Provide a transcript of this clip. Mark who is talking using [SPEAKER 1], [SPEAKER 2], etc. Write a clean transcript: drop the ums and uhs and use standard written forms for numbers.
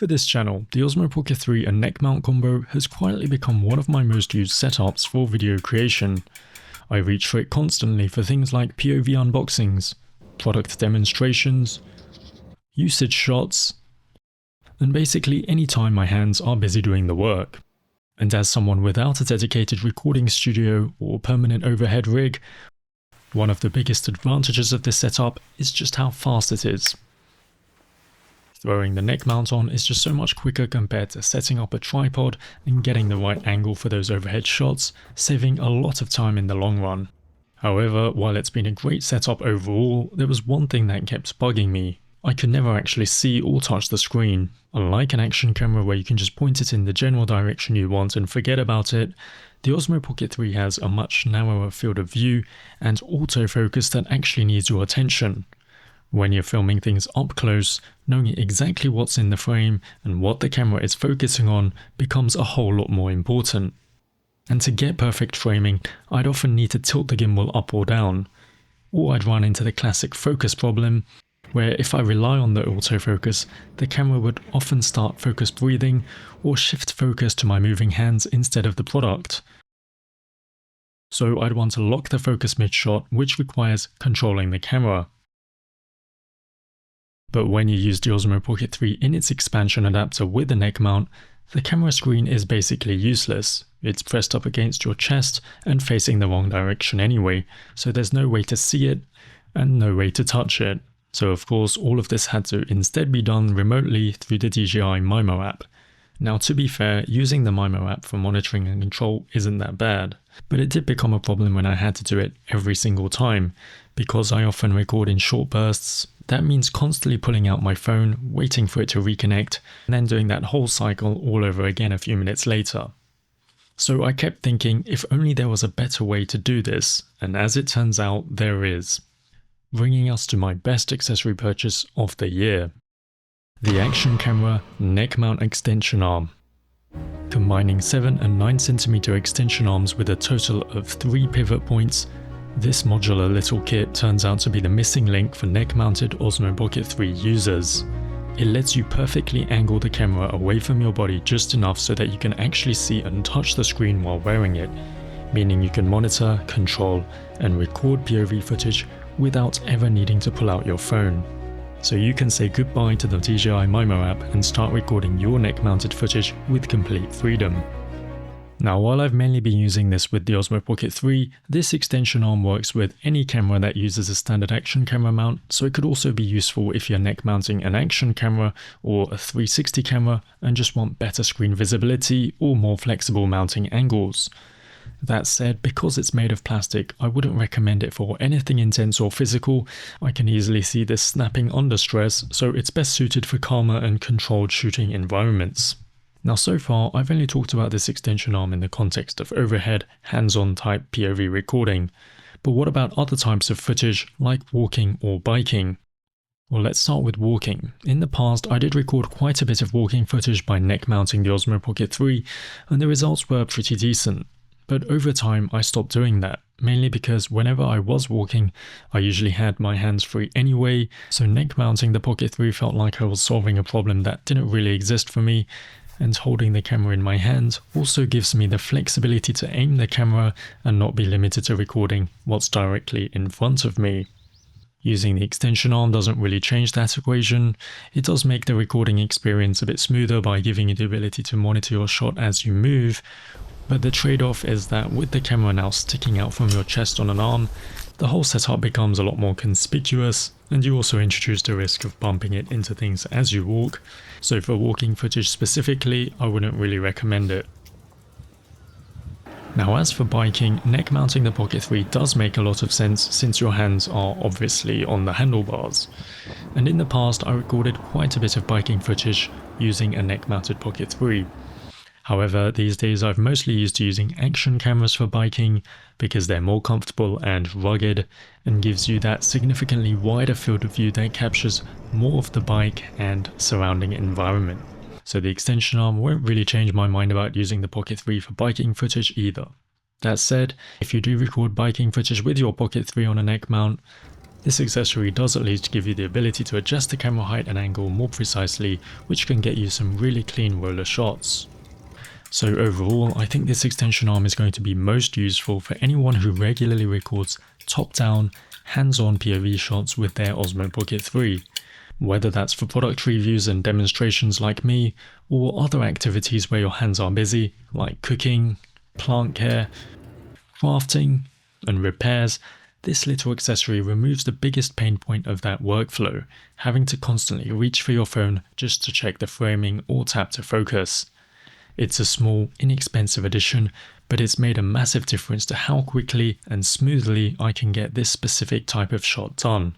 [SPEAKER 1] For this channel, the Osmo Pocket 3 and neck mount combo has quietly become one of my most used setups for video creation. I reach for it constantly for things like POV unboxings, product demonstrations, usage shots, and basically any time my hands are busy doing the work. And as someone without a dedicated recording studio or permanent overhead rig, one of the biggest advantages of this setup is just how fast it is. Throwing the neck mount on is just so much quicker compared to setting up a tripod and getting the right angle for those overhead shots, saving a lot of time in the long run. However, while it's been a great setup overall, there was one thing that kept bugging me. I could never actually see or touch the screen. Unlike an action camera where you can just point it in the general direction you want and forget about it, the Osmo Pocket 3 has a much narrower field of view and autofocus that actually needs your attention. When you're filming things up close, knowing exactly what's in the frame and what the camera is focusing on becomes a whole lot more important. And to get perfect framing, I'd often need to tilt the gimbal up or down. Or I'd run into the classic focus problem, where if I rely on the autofocus, the camera would often start focus breathing or shift focus to my moving hands instead of the product. So I'd want to lock the focus mid-shot, which requires controlling the camera. But when you use the Osmo Pocket 3 in its expansion adapter with the neck mount, the camera screen is basically useless. It's pressed up against your chest and facing the wrong direction anyway, so there's no way to see it and no way to touch it. So of course all of this had to instead be done remotely through the DJI Mimo app. Now to be fair, using the Mimo app for monitoring and control isn't that bad, but it did become a problem when I had to do it every single time. Because I often record in short bursts, that means constantly pulling out my phone, waiting for it to reconnect, and then doing that whole cycle all over again a few minutes later. So I kept thinking if only there was a better way to do this, and as it turns out there is. Bringing us to my best accessory purchase of the year. The Action Camera Neck Mount Extension Arm. Combining 7 and 9 cm extension arms with a total of 3 pivot points, this modular little kit turns out to be the missing link for neck-mounted Osmo Pocket 3 users. It lets you perfectly angle the camera away from your body just enough so that you can actually see and touch the screen while wearing it, meaning you can monitor, control, and record POV footage without ever needing to pull out your phone. So you can say goodbye to the DJI Mimo app and start recording your neck-mounted footage with complete freedom. Now while I've mainly been using this with the Osmo Pocket 3, this extension arm works with any camera that uses a standard action camera mount, so it could also be useful if you're neck mounting an action camera or a 360 camera and just want better screen visibility or more flexible mounting angles. That said, because it's made of plastic, I wouldn't recommend it for anything intense or physical. I can easily see this snapping under stress, so it's best suited for calmer and controlled shooting environments. Now so far, I've only talked about this extension arm in the context of overhead, hands-on type POV recording. But what about other types of footage, like walking or biking? Well, let's start with walking. In the past, I did record quite a bit of walking footage by neck mounting the Osmo Pocket 3, and the results were pretty decent. But over time, I stopped doing that, mainly because whenever I was walking, I usually had my hands free anyway, so neck mounting the Pocket 3 felt like I was solving a problem that didn't really exist for me, and holding the camera in my hand also gives me the flexibility to aim the camera and not be limited to recording what's directly in front of me. Using the extension arm doesn't really change that equation. It does make the recording experience a bit smoother by giving you the ability to monitor your shot as you move, but the trade-off is that with the camera now sticking out from your chest on an arm, the whole setup becomes a lot more conspicuous, and you also introduce the risk of bumping it into things as you walk. So for walking footage specifically, I wouldn't really recommend it. Now as for biking, neck mounting the Pocket 3 does make a lot of sense since your hands are obviously on the handlebars. And in the past I recorded quite a bit of biking footage using a neck mounted Pocket 3. However, these days I've mostly used using action cameras for biking because they're more comfortable and rugged and gives you that significantly wider field of view that captures more of the bike and surrounding environment. So the extension arm won't really change my mind about using the Pocket 3 for biking footage either. That said, if you do record biking footage with your Pocket 3 on a neck mount, This accessory does at least give you the ability to adjust the camera height and angle more precisely, which can get you some really clean roller shots. So overall, I think this extension arm is going to be most useful for anyone who regularly records top-down, hands-on POV shots with their Osmo Pocket 3. Whether that's for product reviews and demonstrations like me, or other activities where your hands are busy, like cooking, plant care, crafting, and repairs, this little accessory removes the biggest pain point of that workflow, having to constantly reach for your phone just to check the framing or tap to focus. It's a small, inexpensive addition, but it's made a massive difference to how quickly and smoothly I can get this specific type of shot done.